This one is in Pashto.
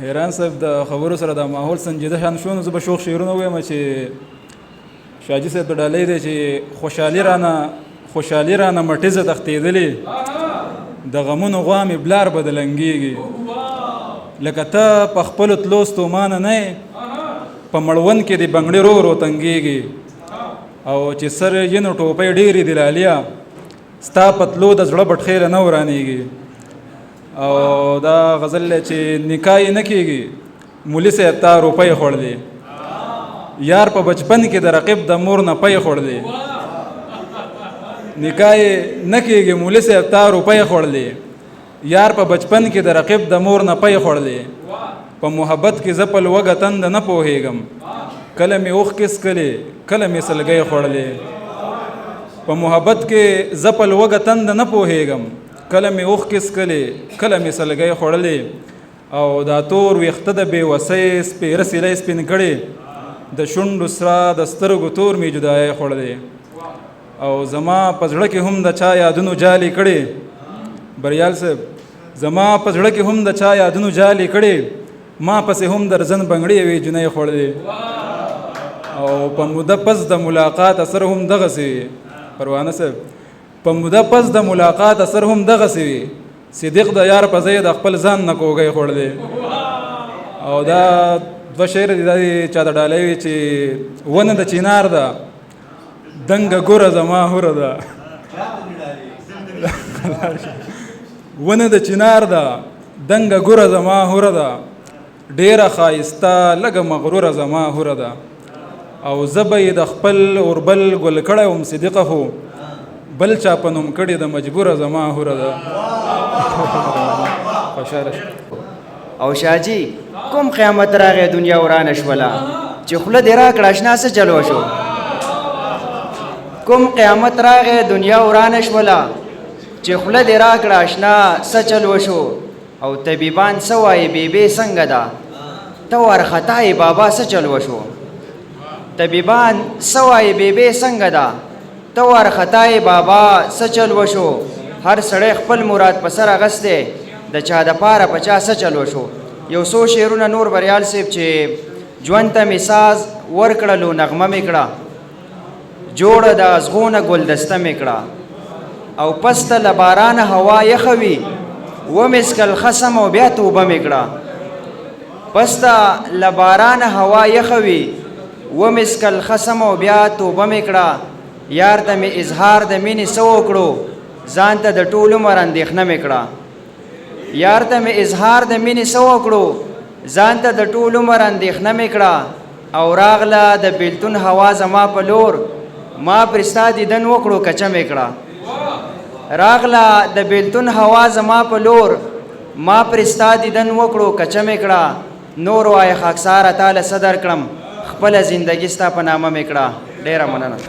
حیران صاحب د خبرو سره د ماحول سنجیده شان شو نو زه به شوخ شعرونه ووایم چې شاجي صاحب ته ډالۍ دی چې خوشحالي رانه مټیزه تښتېدلې د غمونو غوا مې بلار به د لنګېږي لکه ته په خپلو تلو ستومانه نه یې په مړوند کې د بنګړي رو رو تنګېږي او چې سر یې نو ټوپۍ ډېرې دي لالیا ستا په تلو د زړه بټخیله نه ورانېږي او دا غزل دی چې نکاح یې نه کېږي مولي صاحب تا روپۍ خوړلې یار په بچپن کې د رقیب د مور نه پۍ خوړلې نکاح یې نه کېږي مولي صاحب تا روپۍ خوړلې یار په بچپن کې د رقیب د مور نه پۍ خوړلې په محبت کې زه په لوږه تنده نه پوهېږم کله مې اوښکې څکلې کله مې سلګۍ خوړلې په محبت کې زه په لوږه تنده نه پوهېږم کله مې اوښکې څکلې کله مې سلګۍ خوړلې او دا تور ویښته د بېوسۍ سپېره سیلی سپین کړې د شونډو سره د سترګو تور مې جدایۍ خوړلې او زما په زړه کې هم د چا یادونو جالې کړې بریال صاحب زما په زړه کې هم د چا یادونو جالې کړې ما پسې هم درزن بنګړې وې جنۍ خوړلې او په موده پس د ملاقات اثر هم دغسې وي پروانه صاحب په موده پس د ملاقات اثر هم دغسې وي صدیق د یار په ځای د خپل ځان نه کوږی خوړلې او دا دوه شعر دي دا چا ته ډالۍ وي چې ونه د چینار ده دنګه ګوره زما هوره ده ونه د چینار ده دنګه ګوره زما هوره ده ډېره ښایسته لږه مغروره زما هوره ده او زه به یې د خپل اوربل ګل کړی وم صدیقه خو بل چا په نوم کړې د مجبوره زما هوره ده خوشحاله شو او شاجي کوم قیامت راغی دنیا ورانه شوله چې خوله دې راکړه اشنا څه چلو شو کوم قیامت راغی دنیا ورانه شوله چې خوله دې راکړه اشنا څه چلو شو او طبیبان څه وایي بیبې څنګه ده ته وارخطا یې بابا څه چلو شو طبیبان څه وایي بیبې څنګه ده ته وارخطا یې بابا څه چلو شو هر سړی خپل مراد په سر اغستی د چا دپاره په چا څه چلو شو یو څو شعرونه نور بریال صاحب چې ژوند ته مې ساز ورکړلو نغمه مې کړه جوړه د ازغونه ګلدسته مې کړه او پسته له بارانه هوا یخه وي ومسکل خصم او بیا توبه مې کړه پسته له بارانه هوا یخه وي ومسکل خصم او بیا توبه مې کړه یار ته مې اظهار د مینې څه وکړو ځان ته د ټول عمر اندېښنه مې کړه یار ته مې اظهار د مینې څه وکړو ځان ته د ټول عمر اندېښنه مې کړه او راغله د بیلتون هوا زما په لور ما پرې ستا دیدن وکړو کچه مې کړه راغله د بیلتون هوا زما په لور ما پرې ستا دیدن وکړو کچه مې کړه نور وایه خاکساره تاله څه درکړم خپله زندګي ستا په نامه مې کړه ډېره مننه